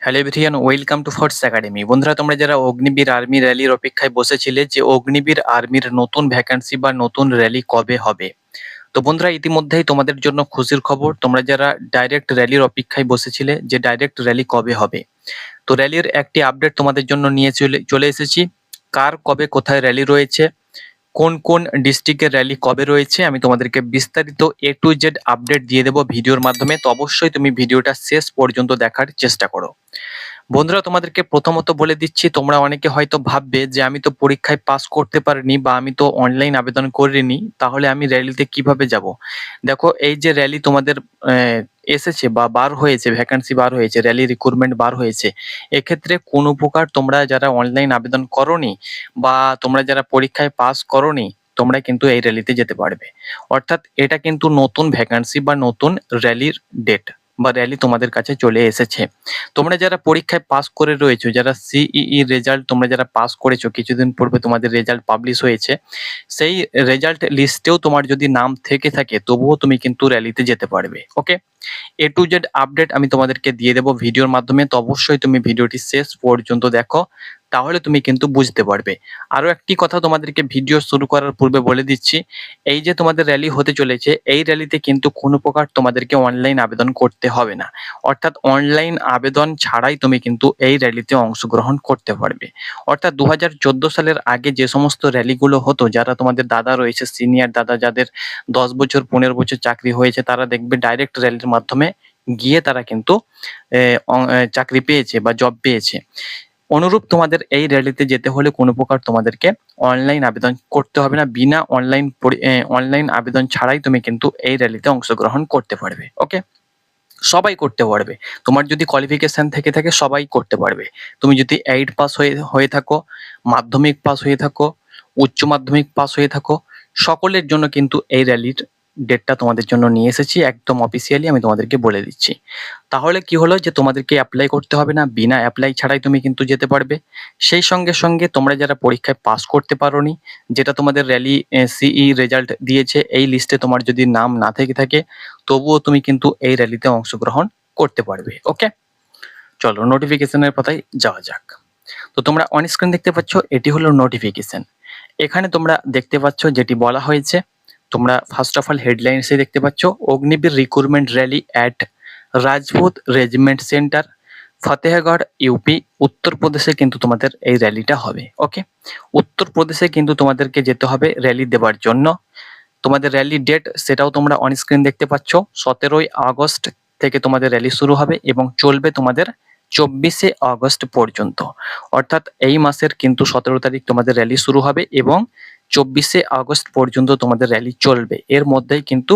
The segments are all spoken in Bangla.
Hello everyone, welcome to force academy. বন্ধুরা, তোমরা যারা অগ্নিবীর আর্মি র্যালির অপেক্ষায় বসেছিলে যে অগ্নিবীর আর্মির নতুন ভ্যাকান্সি বা নতুন র্যালি কবে হবে, তো বন্ধুরা ইতিমধ্যেই তোমাদের জন্য খুশির খবর। তোমরা যারা ডাইরেক্ট র্যালির অপেক্ষায় বসেছিলে যে ডাইরেক্ট র্যালি কবে হবে, তো র্যালির একটি আপডেট তোমাদের জন্য নিয়ে চলে এসেছি। কার কবে কোথায় র্যালি রয়েছে, কোন কোন ডিস্ট্রিক্টের র্যালি কবে রয়েছে, আমি তোমাদেরকে বিস্তারিত A to Z আপডেট দিয়ে দেবো ভিডিওর মাধ্যমে। তো অবশ্যই তুমি ভিডিওটা শেষ পর্যন্ত দেখার চেষ্টা করো। বন্ধুরা, তোমাদেরকে প্রথমত বলে দিচ্ছি, তোমরা অনেকে হয়তো ভাববে যে আমি তো পরীক্ষায় পাস করতে পারিনি বা আমি তো অনলাইন আবেদন করিনি, তাহলে আমি র্যালিতে কিভাবে যাব। দেখো, এই যে র্যালি তোমাদের এসেছে বা বার হয়েছে, ভ্যাকান্সি বার হয়েছে, র্যালি রিক্রুটমেন্ট বার হয়েছে, এক্ষেত্রে কোনো প্রকার তোমরা যারা অনলাইন আবেদন করনি বা তোমরা যারা পরীক্ষায় পাস করনি, তোমরা কিন্তু এই র্যালিতে যেতে পারবে। অর্থাৎ এটা কিন্তু নতুন ভ্যাকান্সি বা নতুন র্যালির ডেট বা র্যালি তোমাদের কাছে চলে এসেছে। তোমরা যারা পরীক্ষায় পাস করে রয়েছো, যারা সিইই রেজাল্ট তোমরা যারা পাস করেছো, কিছুদিন পূর্বে তোমাদের রেজাল্ট পাবলিশ হয়েছে, সেই রেজাল্ট লিস্টেও তোমার যদি নাম থেকে থাকে তবুও তুমি কিন্তু র্যালিতে যেতে পারবে। ওকে, A to Z আপডেট আমি তোমাদেরকে দিয়ে দেবো ভিডিওর মাধ্যমে। তো অবশ্যই তুমি ভিডিওটি শেষ পর্যন্ত দেখো, তাহলে তুমি কিন্তু বুঝতে পারবে। আরো একটি কথা তোমাদেরকে ভিডিও শুরু করার পূর্বে বলে দিচ্ছি, এই যে তোমাদের র্যালি হতে চলেছে, এই র্যালিতে কিন্তু কোনো প্রকার তোমাদেরকে অনলাইন আবেদন করতে হবে না। অর্থাৎ অনলাইন আবেদন ছাড়াই তুমি কিন্তু এই র্যালিতে অংশগ্রহণ করতে পারবে। অর্থাৎ 2014 সালের আগে যে সমস্ত র্যালিগুলো হতো, যারা তোমাদের দাদা রয়েছে, সিনিয়র দাদা যাদের 10 বছর 15 বছর চাকরি হয়েছে, তারা দেখবে ডাইরেক্ট র্যালির মাধ্যমে গিয়ে তারা কিন্তু চাকরি পেয়েছে বা জব পেয়েছে। অনুরূপ তোমাদের এই র্যালিতে যেতে হলে কোনো প্রকার তোমাদেরকে অনলাইন আবেদন করতে হবে না। বিনা অনলাইন আবেদন ছাড়াই তুমি কিন্তু এই র্যালিতে অংশগ্রহণ করতে পারবে। ওকে, সবাই করতে পারবে। তোমার যদি কোয়ালিফিকেশন থেকে থাকে সবাই করতে পারবে। তুমি যদি 8 পাস হয়ে থাকো, মাধ্যমিক পাস হয়ে থাকো, উচ্চ মাধ্যমিক পাস হয়ে থাকো, সকলের জন্য কিন্তু এই র্যালির ডেটটা তোমাদের জন্য নিয়ে এসেছি। একদম অফিসিয়ালি আমি তোমাদেরকে বলে দিচ্ছি। তাহলে কি হলো যে তোমাদেরকে অ্যাপ্লাই করতে হবে না, বিনা অ্যাপ্লাই ছাড়াই তুমি কিন্তু যেতে পারবে। সেই সঙ্গে সঙ্গে তোমরা যারা পরীক্ষায় পাস করতে পারোনি, যেটা তোমাদের র্যালি সিই রেজাল্ট দিয়েছে, এই লিস্টে তোমার যদি নাম না থেকে থাকে তবুও তুমি কিন্তু এই র্যালিতে অংশগ্রহণ করতে পারবে। ওকে, চলো নোটিফিকেশনের পাতায় যাওয়া যাক। তো তোমরা অন স্ক্রিন দেখতে পাচ্ছ, এটি হলো নোটিফিকেশন। এখানে তোমরা দেখতে পাচ্ছ যেটি বলা হয়েছে, তোমরা ফার্স্ট অফ অল হেডলাইন্সে দেখতে পাচ্ছ, Agniveer recruitment rally at Rajput regiment centre, Fatehgarh, UP. উত্তরপ্রদেশে কিন্তু তোমাদের এই র্যালিটা হবে। ওকে, উত্তরপ্রদেশে কিন্তু তোমাদেরকে যেতে হবে র্যালি দেওয়ার জন্য। তোমাদের র্যালি ডেট সেটাও তোমরা অন স্ক্রিন দেখতে পাচ্ছ, 17ই আগস্ট থেকে তোমাদের র্যালি শুরু হবে এবং চলবে তোমাদের 24শে আগস্ট পর্যন্ত। অর্থাৎ এই মাসের কিন্তু 17 তারিখ তোমাদের র্যালি শুরু হবে এবং 24শে আগস্ট পর্যন্ত তোমাদের র্যালি চলবে। এর মধ্যেই কিন্তু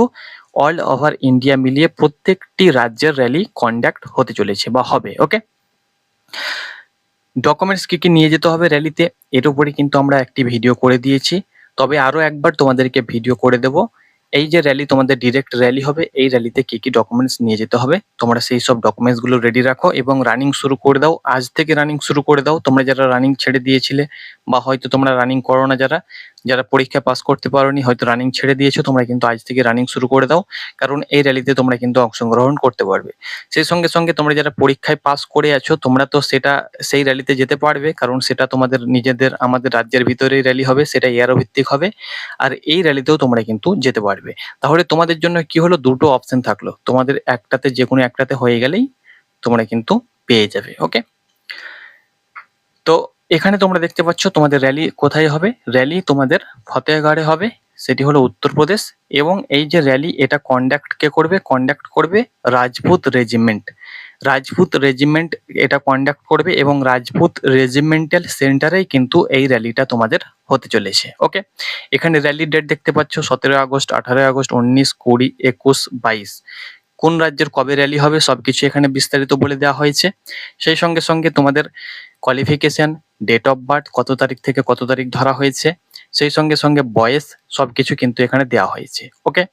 অল ওভার ইন্ডিয়া মিলিয়ে প্রত্যেকটি রাজ্যের র্যালি কন্ডাক্ট হতে চলেছে বা হবে। ওকে, ডকুমেন্টস কি কি নিয়ে যেতে হবে র্যালিতে, এর উপরে কিন্তু আমরা একটি ভিডিও করে দিয়েছি। তবে আরো একবার তোমাদেরকে ভিডিও করে দেব। এই যে র্যালি তোমাদের ডিরেক্ট র্যালি হবে, এই র্যালিতে কি কি ডকুমেন্টস নিয়ে যেতে হবে, তোমরা সেই সব ডকুমেন্টস গুলো রেডি রাখো এবং রানিং শুরু করে দাও। আজ থেকে রানিং শুরু করে দাও। তোমরা যারা রানিং ছেড়ে দিয়েছিলে বা হয়তো তোমরা রানিং করো না, যারা যারা পরীক্ষা পাস করতে পারোনি, হয়তো রানিং ছেড়ে দিয়েছো, তোমরা কিন্তু আজ থেকে রানিং শুরু করে দাও, কারণ এই র্যালিতে তোমরা কিন্তু অংশগ্রহণ করতে পারবে। সেই সঙ্গে সঙ্গে তোমরা যারা পরীক্ষায় পাস করে আছো, তোমরা তো সেই র্যালিতে যেতে পারবে, কারণ সেটা তোমাদের নিজেদের আমাদের রাজ্যের ভিতরেই র্যালি হবে, সেটা এয়ারো ভিত্তিক হবে। আর এই র্যালিতেও তোমরা কিন্তু যেতে পারবে। তাহলে তোমাদের জন্য কি হলো, দুটো অপশন থাকলো, তোমাদের একটাতে যে কোনো একটাতে হয়ে গেলেই তোমরা কিন্তু পেয়ে যাবে। ওকে, তো এখানে তোমরা দেখতে পাচ্ছ তোমাদের র্যালি কোথায় হবে। র্যালি তোমাদের ফতেহগড়ে হবে, সেটি হলো উত্তরপ্রদেশ। এবং এই যে র্যালি, এটা কন্ডাক্ট কে করবে, কন্ডাক্ট করবে রাজপুত রেজিমেন্ট। রাজপুত রেজিমেন্ট এটা কন্ডাক্ট করবে এবং রাজপুত রেজিমেন্টাল সেন্টারেই কিন্তু এই র্যালিটা তোমাদের হতে চলেছে। ওকে, এখানে র্যালির ডেট দেখতে পাচ্ছ, 17 আগস্ট, 18 আগস্ট, 19, 20, 21, 22। কোন রাজ্যের কবে র্যালি হবে সবকিছু এখানে বিস্তারিত বলে দেওয়া হয়েছে। সেই সঙ্গে সঙ্গে তোমাদের কোয়ালিফিকেশন, ডেট অফ বার্থ, কত তারিখ থেকে কত তারিখ ধরা হয়েছে, সেই সঙ্গে সঙ্গে বয়স, সবকিছু কিন্তু এখানে দেওয়া হয়েছে। ওকে,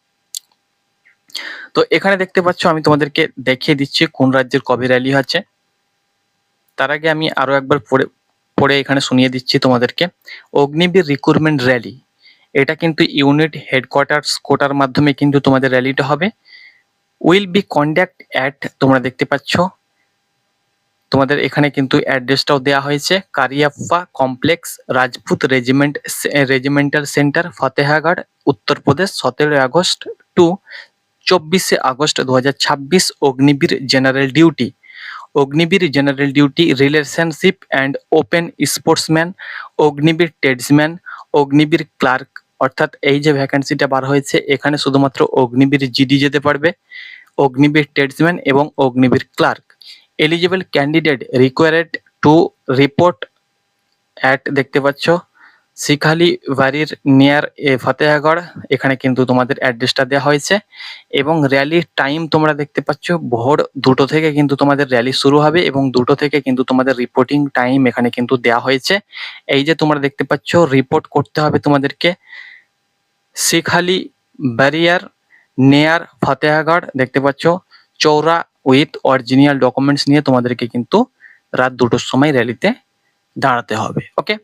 তো এখানে দেখতে পাচ্ছ, আমি তোমাদেরকে দেখিয়ে দিচ্ছি কোন রাজ্যের কবে র্যালি আছে। তার আগে আমি আরো একবার পড়ে এখানে শুনিয়ে দিচ্ছি তোমাদেরকে। অগ্নিবীর রিক্রুটমেন্ট র্যালি, এটা কিন্তু ইউনিট হেডকোয়ার্টার্স কোটার মাধ্যমে কিন্তু তোমাদের র্যালিটা হবে। উইল বি কন্ডাক্ট অ্যাট, তোমরা দেখতে পাচ্ছ, তোমাদের এখানে কিন্তু অ্যাড্রেসটাও দেওয়া হয়েছে, Cariappa complex, Rajput regimental centre, Fatehgarh, Uttar Pradesh, 17 August to 24 August 2026। Agniveer general duty, Agniveer general duty, relationship and open sportsman, Agniveer tradesman, Agniveer clerk. অর্থাৎ এই যে ভ্যাকেন্সিটা বার হয়েছে এখানে শুধুমাত্র অগ্নিবীর জিডি যেতে পারবে, অগ্নিবীর ট্রেডসম্যান এবং Agniveer clerk. Eligible candidate required to report at, দেখতে পাচ্ছ, শিখালি বাড়ির নিয়ার ফতেহাগড়। এখানে কিন্তু তোমাদের অ্যাড্রেসটা দেওয়া হয়েছে এবং র্যালির টাইম তোমরা দেখতে পাচ্ছ ভোর 2টো থেকে কিন্তু তোমাদের র্যালি শুরু হবে এবং 2টো থেকে কিন্তু তোমাদের রিপোর্টিং টাইম এখানে কিন্তু দেওয়া হয়েছে। এই যে তোমরা দেখতে পাচ্ছ রিপোর্ট করতে হবে তোমাদেরকে শিখালি ব্যারিয়ার নেয়ার ফতেহাগড়, দেখতে পাচ্ছ, চৌরা, উইথ অরিজিনাল ডকুমেন্টস নিয়ে তোমাদেরকে কিন্তু রাত 2টোর সময় র্যালিতে দাঁড়াতে হবে। ওকে,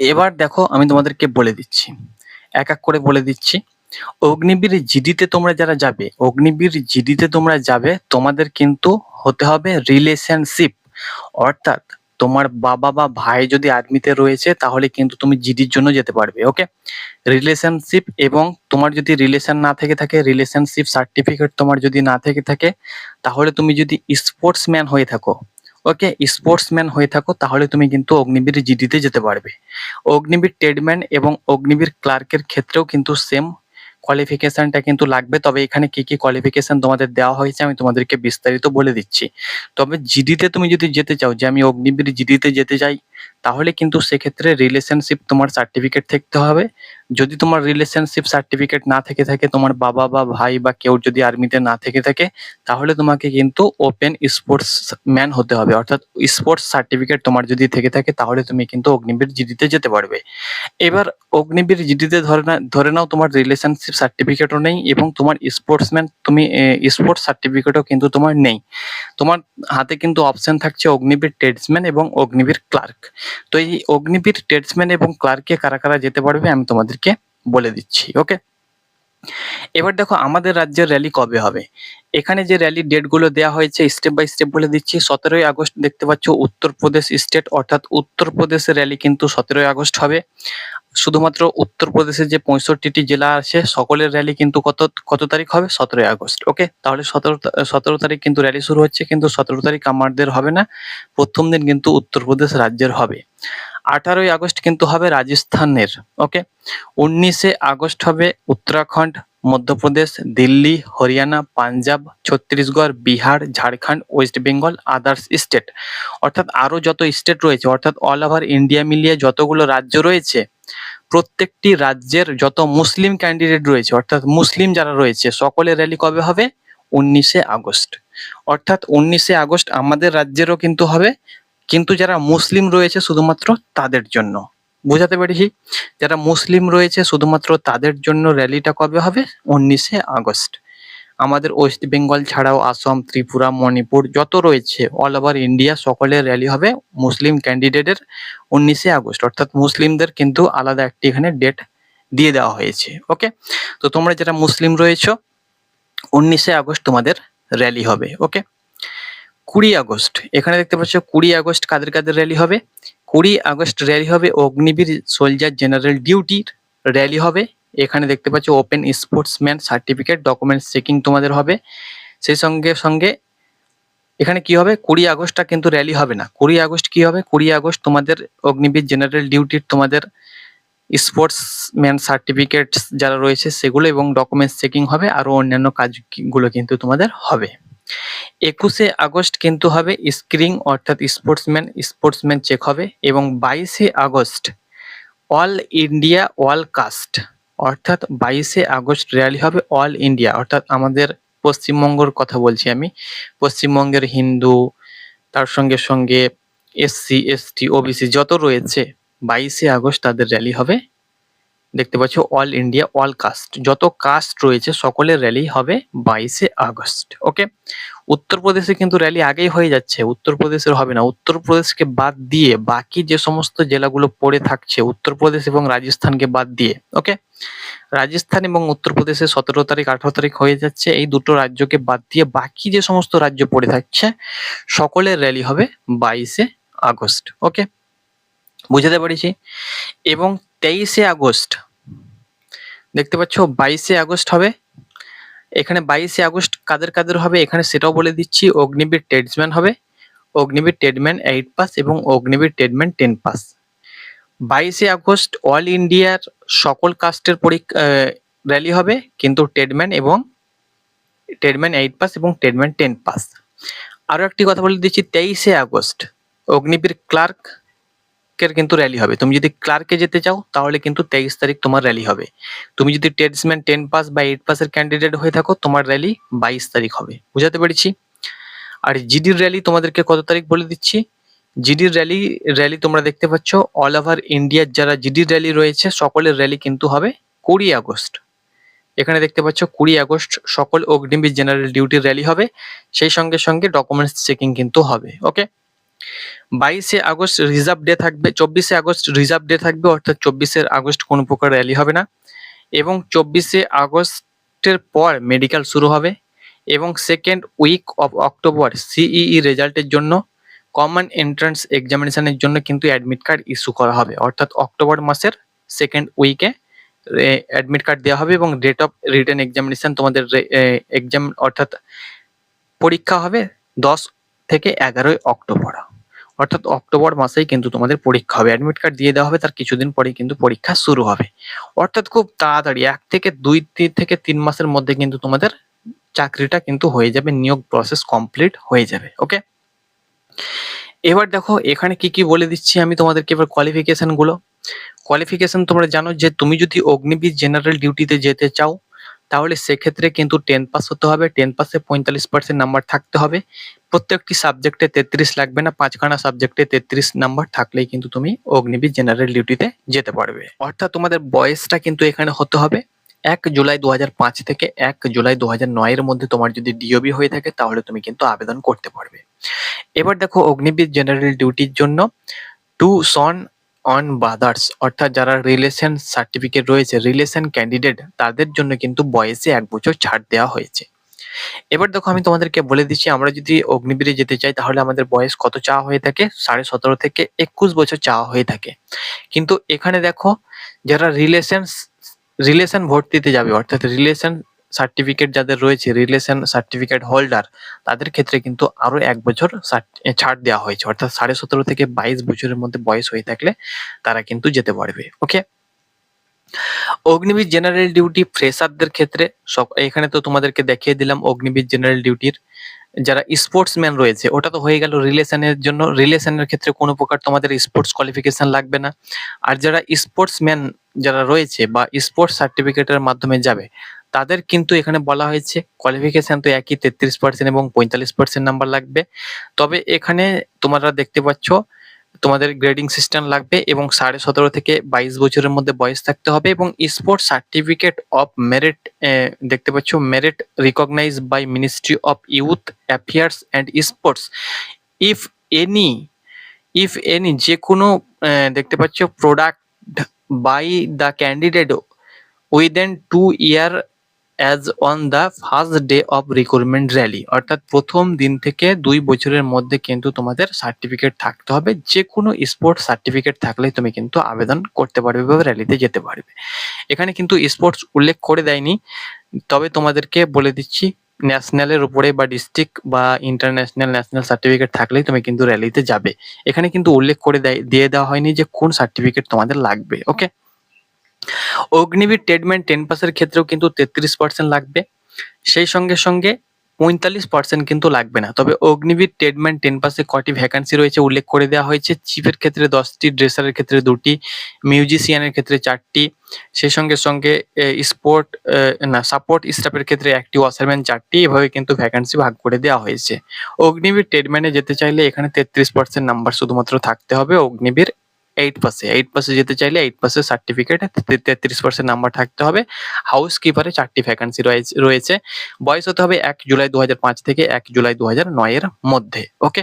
এবার দেখো আমি তোমাদেরকে বলে দিচ্ছি, এক এক করে বলে দিচ্ছি। অগ্নিবীর জিডিতে তোমরা যারা যাবে, অগ্নিবীর জিডিতে তোমরা যাবে, তোমাদের কিন্তু হতে হবে রিলেশনশিপ। অর্থাৎ তোমার বাবা বা ভাই যদি আর্মিতে রয়েছে তাহলে কিন্তু তুমি জিডির জন্য যেতে পারবে। ওকে, রিলেশনশিপ, এবং তোমার যদি রিলেশন না থেকে থাকে, রিলেশনশিপ সার্টিফিকেট তোমার যদি না থেকে থাকে, তাহলে তুমি যদি স্পোর্টসম্যান হয়ে থাকো, ওকে, স্পোর্টসম্যান হয়ে থাকো, তাহলে তুমি কিন্তু অগ্নিবীর জিডিতে যেতে পারবে। অগ্নিবীর ট্রেডম্যান এবং অগ্নিবীর ক্লার্কের ক্ষেত্রেও কিন্তু সেম কোয়ালিফিকেশনটা কিন্তু লাগবে। তবে এখানে কি কি কোয়ালিফিকেশন তোমাদের দেওয়া হয়েছে আমি তোমাদেরকে বিস্তারিত বলে দিচ্ছি। তবে জিডিতে তুমি যদি যেতে চাও, যে আমি অগ্নিবীর জিডিতে যেতে চাই, তাহলে কিন্তু সেক্ষেত্রে রিলেশনশিপ তোমার সার্টিফিকেট থাকতে হবে। যদি তোমার রিলেশনশিপ সার্টিফিকেট না থেকে থাকে, তোমার বাবা বা ভাই বা কেউ যদি আর্মিতে না থেকে থাকে, তাহলে তোমাকে কিন্তু ওপেন স্পোর্টস ম্যান হতে হবে। অর্থাৎ স্পোর্টস সার্টিফিকেট তোমার যদি থেকে থাকে তাহলে তুমি কিন্তু অগ্নিবীর জিডিতে যেতে পারবে। এবার অগ্নিবীর জিডিতে ধরে নাও তোমার রিলেশনশিপ সার্টিফিকেটও নেই এবং তোমার স্পোর্টসম্যান তুমি স্পোর্টস সার্টিফিকেটও কিন্তু তোমার নেই, তোমার হাতে কিন্তু অপশন থাকছে অগ্নিবীর ট্রেডসম্যান এবং অগ্নিবীর ক্লার্ক। তো এই অগ্নিবীর ট্রেডসম্যান এবং ক্লার্কে কারা কারা যেতে পারবে আমি তোমাদেরকে বলে দিচ্ছি। ওকে, এবার দেখো আমাদের রাজ্যের র্যালি কবে হবে। এখানে যে র্যালির ডেটগুলো দেওয়া হয়েছে স্টেপ বাই স্টেপ বলে দিচ্ছি। 17 আগস্ট দেখতে পাচ্ছ উত্তরপ্রদেশ স্টেট, অর্থাৎ উত্তরপ্রদেশের র্যালি কিন্তু 17 আগস্ট হবে। শুধুমাত্র উত্তরপ্রদেশের যে 65টি জেলা আছে সকলের র্যালি কিন্তু কত তারিখ হবে, 17 আগস্ট। ওকে, তাহলে 17 তারিখ কিন্তু র্যালি শুরু হচ্ছে, কিন্তু 17 তারিখ আমাদের হবে না, প্রথম দিন কিন্তু উত্তরপ্রদেশ রাজ্যের হবে। 18 আগস্ট কিন্তু হবে রাজস্থানের। ওকে, 19 আগস্ট হবে Uttarakhand, Madhya Pradesh, Delhi, Haryana, Punjab, Chhattisgarh, Bihar, Jharkhand, West Bengal, others state. অর্থাৎ আরো যত স্টেট রয়েছে, অর্থাৎ অল ওভার ইন্ডিয়া মিলিয়ে যতগুলো রাজ্য রয়েছে, প্রত্যেকটি রাজ্যের যত মুসলিম ক্যান্ডিডেট রয়েছে, অর্থাৎ মুসলিম যারা রয়েছে, সকলের র্যালি কবে হবে, 19 আগস্ট। অর্থাৎ 19 আগস্ট আমাদের রাজ্যেরও কিন্তু হবে, কিন্তু যারা মুসলিম রয়েছে শুধুমাত্র তাদের জন্য। বোঝাতে পেরেছি? যারা মুসলিম রয়েছে শুধুমাত্র তাদের জন্য র্যালিটা কবে হবে, 19 আগস্ট। আমাদের ওয়েস্ট বেঙ্গল ছাড়াও আসাম, ত্রিপুরা, মণিপুর যত রয়েছে অল ওভার ইন্ডিয়া সকলের র্যালি হবে মুসলিম ক্যান্ডিডেটের 19 আগস্ট। অর্থাৎ মুসলিমদের কিন্তু আলাদা একটি এখানে ডেট দিয়ে দেওয়া হয়েছে। ওকে, তো তোমরা যারা মুসলিম রয়েছে 19 আগস্ট তোমাদের র্যালি হবে। ওকে, 20 আগস্ট এখানে দেখতে পাচ্ছ 20 আগস্ট কাদের কাদের র্যালি হবে। 20 আগস্ট র্যালি হবে অগ্নিবীর সোলজার জেনারেল ডিউটির র্যালি হবে। এখানে দেখতে পাচ্ছ open sportsman certificate documents checking তোমাদের হবে। সেই সঙ্গে সঙ্গে এখানে কি হবে, 20 আগস্টটা কিন্তু র্যালি হবে না। 20 আগস্ট কি হবে, 20 আগস্ট তোমাদের অগ্নিবীর জেনারেল ডিউটির তোমাদের স্পোর্টসম্যান সার্টিফিকেট যারা রয়েছে সেগুলো এবং ডকুমেন্টস চেকিং হবে, আরো অন্যান্য কাজগুলো কিন্তু তোমাদের হবে। 21 আগস্ট কিন্তু হবে স্ক্রিং, অর্থাৎ স্পোর্টসম্যান চেক হবে। এবং 22 August all India all caste, অর্থাৎ 22 আগস্ট র্যালি হবে অল ইন্ডিয়া, অর্থাৎ আমাদের পশ্চিমবঙ্গের কথা বলছি আমি, পশ্চিমবঙ্গের হিন্দু, তার সঙ্গে সঙ্গে SC ST OBC যত রয়েছে 22 আগস্ট তাদের র্যালি হবে দেখতে পাচ্ছ অল ইন্ডিয়া অল কাস্ট, যত কাস্ট রয়েছে সকলের র্যালি হবে 22শে আগস্ট। ওকে, উত্তরপ্রদেশে কিন্তু র্যালি আগেই হয়ে যাচ্ছে, উত্তরপ্রদেশের হবে না। উত্তরপ্রদেশকে বাদ দিয়ে বাকি যে সমস্ত জেলাগুলো পড়ে থাকছে, উত্তরপ্রদেশ এবং রাজস্থানকে বাদ দিয়ে, ওকে, রাজস্থান এবং উত্তরপ্রদেশে 17 তারিখ 18 তারিখ হয়ে যাচ্ছে। এই দুটো রাজ্যকে বাদ দিয়ে বাকি যে সমস্ত রাজ্য পড়ে থাকছে সকলের র্যালি হবে 22শে আগস্ট। ওকে, বুঝাতে পারছি। এবং 23শে আগস্ট দেখতে পাচ্ছ 22শে আগস্ট হবে। এখানে 22শে আগস্ট কাদের কাদের হবে এখানে সেটাও বলে দিচ্ছি। অগ্নিবীর ট্রেডসম্যান হবে, অগ্নিবীর ট্রেডম্যান 8 পাস এবং Agniveer tradesman 10 pass. 22শে August all ইন্ডিয়ার সকল কাস্টের র্যালি হবে, কিন্তু ট্রেডম্যান 8 পাস এবং ট্রেডম্যান 10 পাস। আরো একটি কথা বলে দিচ্ছি, 23শে আগস্ট অগ্নিবীর ক্লার্ক এর কিন্তু র্যালি হবে। তুমি যদি ক্লার্কে যেতে চাও তাহলে কিন্তু 23 তারিখ তোমার র্যালি হবে। তুমি যদি ট্রেডসম্যান 10 পাস বা 8 পাসের ক্যান্ডিডেট হয়ে থাকো তোমার র্যালি 22 তারিখ হবে। বুঝাতে পেরেছি? আর জিডির র্যালি তোমাদেরকে কত তারিখ বলে দিচ্ছি। জিডির র্যালি তোমরা দেখতে পাচ্ছ অল ওভার ইন্ডিয়ার যারা জিডির র্যালি রয়েছে সকলের র্যালি কিন্তু হবে 20 আগস্ট। এখানে দেখতে পাচ্ছ 20 আগস্ট সকল অগ্নিবীর জেনারেল ডিউটির র্যালি হবে, সেই সঙ্গে সঙ্গে ডকুমেন্টস চেকিং কিন্তু হবে। ওকে, 22শে আগস্ট রিজার্ভ ডে থাকবে, 24শে আগস্ট রিজার্ভ ডে থাকবে, অর্থাৎ 24শে আগস্ট কোনো প্রকার র্যালি হবে না। এবং 24শে আগস্টের পর মেডিকেল শুরু হবে এবং second week of October CEE রেজাল্টের জন্য কমন এন্ট্রান্স এক্সামিনেশনের জন্য কিন্তু অ্যাডমিট কার্ড ইস্যু করা হবে, অর্থাৎ অক্টোবর মাসের সেকেন্ড উইকে অ্যাডমিট কার্ড দেওয়া হবে এবং ডেট অফ রিটেন এক্সামিনেশন তোমাদের এক্সাম অর্থাৎ পরীক্ষা হবে 10 থেকে 11 অক্টোবর, অর্থাৎ অক্টোবর মাসেই কিন্তু তোমাদের পরীক্ষা হবে। অ্যাডমিট কার্ড দিয়ে দেওয়া হবে, তার কিছুদিন পরেই কিন্তু পরীক্ষা শুরু হবে, অর্থাৎ খুব তাড়াতাড়ি 1 থেকে 2 থেকে 3 মাসের মধ্যে কিন্তু তোমাদের চাকরিটা কিন্তু হয়ে যাবে, নিয়োগ প্রসেস কমপ্লিট হয়ে যাবে। ওকে, এবার দেখো এখানে কি কি বলে দিচ্ছি আমি তোমাদেরকে। এবার কোয়ালিফিকেশন তোমরা জানো যে তুমি যদি অগ্নিবীর জেনারেল ডিউটিতে যেতে চাও তাহলে সেক্ষেত্রে কিন্তু 10 পাস হতে হবে। 10 পাসে 45% নাম্বার থাকতে হবে। প্রত্যেকটি সাবজেক্টে 33 লাগবে না, 5খানা সাবজেক্টে 33 নাম্বার থাকলেই কিন্তু তুমি অগ্নিবীর জেনারেল ডিউটিতে যেতে পারবে। অর্থাৎ তোমাদের বয়সটা কিন্তু এখানে হতে হবে 1 জুলাই 2005 থেকে 1 জুলাই 2009 এর মধ্যে। তোমার যদি ডিওবি হয়ে থাকে তাহলে তুমি কিন্তু আবেদন করতে পারবে। এবার দেখো অগ্নিবীর জেনারেল ডিউটির জন্য টু সন অন বাদার্স, অর্থাৎ যারা রিলেশন সার্টিফিকেট রয়েছে, রিলেশন ক্যান্ডিডেট, তাদের জন্য কিন্তু বয়সে 1 বছর ছাড় দেওয়া হয়েছে। এবার দেখো আমি তোমাদেরকে বলে দিচ্ছি, আমরা যদি অগ্নিবীরে যেতে চাই তাহলে আমাদের বয়স কত চাওয়া হয়ে থাকে, 17.5 থেকে 21 বছর চাওয়া হয়ে থাকে। কিন্তু এখানে দেখো যারা রিলেশন ভর্তিতে যাবে, অর্থাৎ রিলেশন সার্টিফিকেট যাদের রয়েছে, রিলেশন সার্টিফিকেট হোল্ডার, তাদের ক্ষেত্রে কিন্তু আরো 1 বছর ছাড় দেওয়া হয়েছে, অর্থাৎ 17.5 থেকে 22 বছরের মধ্যে বয়স হয়ে থাকলে তারা কিন্তু যেতে পারবে। ওকে, অগ্নিবীর জেনারেল ডিউটি ফ্রেশারদের ক্ষেত্রে এখানে তো তোমাদেরকে দেখিয়ে দিলাম অগ্নিবীর জেনারেল ডিউটির। যারা স্পোর্টসম্যান রয়েছে ওটা তো হয়ে গেল রিলেশনের জন্য, রিলেশনের ক্ষেত্রে কোনো প্রকার তোমাদের স্পোর্টস কোয়ালিফিকেশন লাগবে না। আর যারা স্পোর্টসম্যান যারা রয়েছে বা স্পোর্টস সার্টিফিকেটের মাধ্যমে যাবে তাদের কিন্তু এখানে বলা হয়েছে কোয়ালিফিকেশন তো একই, 33% এবং 45% নাম্বার লাগবে। তবে এখানে তোমরা দেখতে পাচ্ছ তোমাদের গ্রেডিং সিস্টেম লাগবে এবং 17.5 থেকে 22 বছরের মধ্যে বয়স থাকতে হবে এবং স্পোর্টস সার্টিফিকেট অফ মেরিট দেখতে পাচ্ছ merit recognise by ministry of youth affairs and sports if any যে কোনো দেখতে পাচ্ছ product by the candidate within 2 year as on the first day of recruitment rally, অর্থাৎ প্রথম দিন থেকে 2 বছরের মধ্যে কিন্তু তোমাদের সার্টিফিকেট থাকতে হবে। যে কোনো স্পোর্টস সার্টিফিকেট থাকলে তুমি কিন্তু আবেদন করতে পারবে বা র্যালিতে যেতে পারবে। এখানে কিন্তু স্পোর্টস উল্লেখ করে দেয়নি, তবে তোমাদেরকে বলে দিচ্ছি ন্যাশনালের উপরে বা ডিস্ট্রিক্ট বা ইন্টারন্যাশনাল ন্যাশনাল সার্টিফিকেট থাকলেই তুমি কিন্তু র্যালিতে যাবে। এখানে কিন্তু উল্লেখ করে দিয়ে দেওয়া হয়নি যে কোন সার্টিফিকেট তোমাদের লাগবে। ওকে, অগ্নিবীর ট্রেডম্যান 10 পাসের ক্ষেত্রেও কিন্তু 33% লাগবে, সেই সঙ্গে সঙ্গে 45% কিন্তু লাগবে না। তবে অগ্নিবীর ট্রেডম্যান 10 পাসে কটি ভ্যাকান্সি রয়েছে উল্লেখ করে দেওয়া হয়েছে। চিফের ক্ষেত্রে 10টি, ড্রেসারের ক্ষেত্রে 2টি, মিউজিশিয়ানের ক্ষেত্রে 4টি, সেই সঙ্গে সঙ্গে সাপোর্ট স্টাফের ক্ষেত্রে 1টি, ওয়াশারম্যান 4টি, এভাবে কিন্তু ভ্যাকান্সি ভাগ করে দেওয়া হয়েছে। অগ্নিবীর ট্রেডম্যানে যেতে চাইলে এখানে 33% নাম্বার শুধুমাত্র থাকতে হবে অগ্নিবীর এইট পাসে যেতে চাইলে 8 পাসের সার্টিফিকেট 33% নাম্বার থাকতে হবে। হাউস কিপারে 4টি ভ্যাকান্সি রয়েছে। বয়স হতে হবে 1 জুলাই 2005 থেকে 1 জুলাই 2009 এর মধ্যে। ওকে,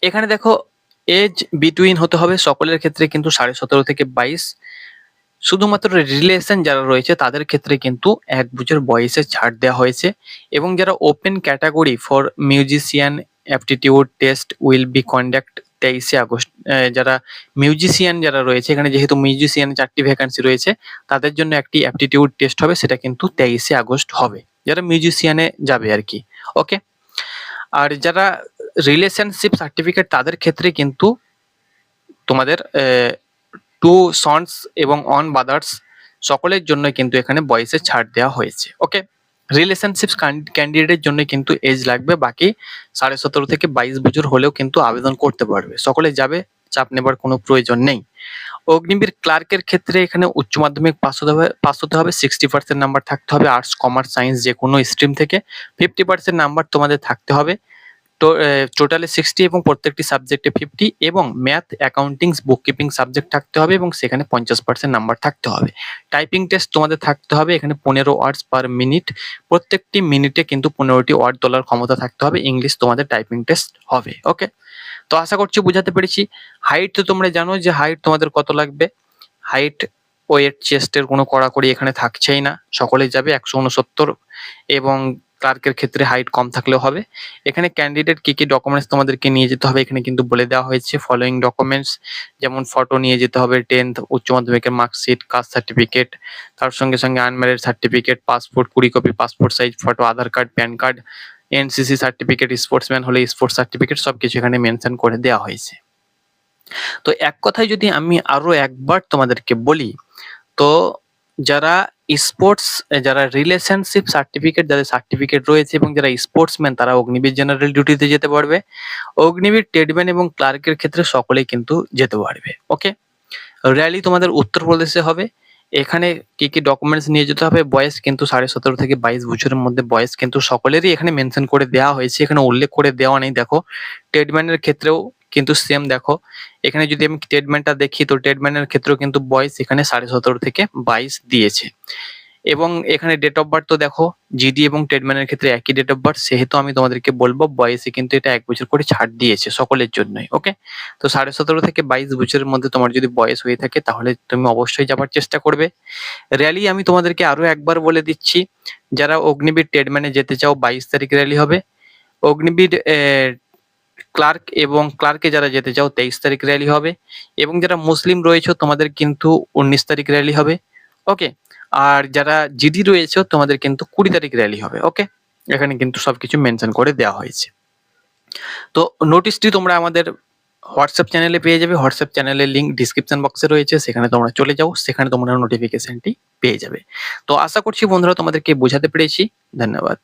এখানে দেখো এজ বিটুইন হতে হবে সকলের ক্ষেত্রে কিন্তু 17.5 থেকে 22। শুধুমাত্র রিলেশন যারা রয়েছে তাদের ক্ষেত্রে কিন্তু 1 বছর বয়সে ছাড় দেওয়া হয়েছে, এবং যারা open category for musician aptitude test will be conduct 23 August. যারা মিউজিশিয়ান যারা রয়েছে, এখানে যেহেতু মিউজিশিয়ান 4টি ভ্যাকান্সি রয়েছে, তাদের জন্য একটি অ্যাপটিটিউড টেস্ট হবে, সেটা কিন্তু 23 আগস্ট হবে, যারা মিউজিশিয়ানে যাবে আর কি। ওকে, আর যারা রিলেশনশিপ সার্টিফিকেট তাদের ক্ষেত্রে কিন্তু তোমাদের টু সন্স এবং অন বাদার্স সকলের জন্য কিন্তু এখানে বয়সে ছাড় দেওয়া হয়েছে। ওকে, রিলেশনশিপ ক্যান্ডিডেটের জন্য কিন্তু এজ লাগবে, বাকি 17.5 থেকে 22 বছর হলেও কিন্তু আবেদন করতে পারবে, সকলে যাবে, চাপ নেবার কোনো প্রয়োজন নেই। অগ্নিবীর ক্লার্কের ক্ষেত্রে এখানে উচ্চ মাধ্যমিক পাস হতে হবে, 60% নাম্বার থাকতে হবে আর্টস কমার্স সায়েন্স যে কোনো স্ট্রিম থেকে, 50% নাম্বার তোমাদের থাকতে হবে। তো টোটালে 60 এবং প্রত্যেকটি সাবজেক্টে 50, এবং ম্যাথ অ্যাকাউন্টিং বুককিপিং সাবজেক্ট থাকতে হবে, এবং সেখানে 50% নাম্বার থাকতে হবে। টাইপিং টেস্ট তোমাদের থাকতে হবে, এখানে 15 ওয়ার্ডস পার মিনিট, প্রত্যেকটি মিনিটে কিন্তু 15টি ওয়ার্ড তোলার ক্ষমতা থাকতে হবে। ইংলিশ তোমাদের টাইপিং টেস্ট হবে। ওকে, তো আশা করছি বুঝাতে পেরেছি। হাইট তো তোমরা জানো যে হাইট তোমাদের কত লাগবে। হাইট ওয়েট চেস্টের কোনো কড়াকড়ি এখানে থাকছেই না, সকলেই যাবে 169, এবং ক্লার্কের ক্ষেত্রে হাইট কম থাকলেও হবে। এখানে ক্যান্ডিডেট কি কি ডকুমেন্টস তোমাদেরকে নিয়ে যেতে হবে এখানে কিন্তু বলে দেওয়া হয়েছে। ফলোইং ডকুমেন্টস, যেমন ফটো নিয়ে যেতে হবে, 10th উচ্চ মাধ্যমিকের মার্কশিট, কাস্ট সার্টিফিকেট, তার সঙ্গে সঙ্গে unmarried certificate, passport 20 copy, passport size photo, Aadhaar card, PAN card, NCC certificate, sportsman হলে স্পোর্টস সার্টিফিকেট, সবকিছু এখানে মেনশন করে দেওয়া হয়েছে। তো এক কথায় যদি আমি আরো একবার তোমাদেরকে বলি, তো যারা স্পোর্টস, যারা রিলেশনশিপ সার্টিফিকেট যাদের সার্টিফিকেট রয়েছে এবং যারা স্পোর্টসম্যান, তারা অগ্নিবীর জেনারেল ডিউটিতে যেতে পারবে। অগ্নিবীর ট্রেডম্যান এবং ক্লার্কের ক্ষেত্রে সকলেই কিন্তু যেতে পারবে। ওকে, র্যালি তোমাদের উত্তরপ্রদেশে হবে। এখানে কি কি ডকুমেন্টস নিয়ে যেতে হবে, বয়স কিন্তু 17.5 থেকে 22 বছরের মধ্যে বয়স কিন্তু সকলেরই এখানে মেনশন করে দেওয়া হয়েছে, এখানে উল্লেখ করে দেওয়া নেই। দেখো ট্রেডম্যানের ক্ষেত্রেও কিন্তু সেম, দেখো এখানে যদি আমি ট্রেডম্যানটা দেখি, তো ট্রেডম্যানের ক্ষেত্রেও কিন্তু বয়স এখানে 17.5 থেকে 22 দিয়েছে, এবং এখানে ডেট অফ বার্থ তো দেখো জিডি এবং ট্রেডম্যানের ক্ষেত্রে একই ডেট অফ বার্থ, সেহেতু আমি তোমাদেরকে বলবো বয়সে কিন্তু এটা 1 বছর করে ছাড় দিয়েছে সকলের জন্যই। ওকে, তো 17.5 থেকে 22 বছরের মধ্যে তোমার যদি বয়স হয়ে থাকে তাহলে তুমি অবশ্যই যাবার চেষ্টা করবে। র্যালি আমি তোমাদেরকে আরো একবার বলে দিচ্ছি, যারা অগ্নিবীর ট্রেডম্যানে যেতে চাও 22 তারিখ র্যালি হবে। অগ্নিবীর ক্লার্ক এবং ক্লার্কে যারা যেতে চাও 23 তারিখ র্যালি হবে, এবং যারা মুসলিম রয়েছে তোমাদের কিন্তু 19 তারিখ র্যালি হবে। ওকে, আর যারা জিডি রয়েছে তোমাদের কিন্তু 20 তারিখ র্যালি হবে। ওকে, এখানে কিন্তু সবকিছু মেনশন করে দেওয়া হয়েছে। তো নোটিশটি তোমরা আমাদের হোয়াটসঅ্যাপ চ্যানেলে পেয়ে যাবে, হোয়াটসঅ্যাপ চ্যানেলের লিঙ্ক ডিসক্রিপশন বক্সে রয়েছে, সেখানে তোমরা চলে যাও, সেখানে তোমরা নোটিফিকেশনটি পেয়ে যাবে। তো আশা করছি বন্ধুরা তোমাদেরকে বোঝাতে পেরেছি। ধন্যবাদ।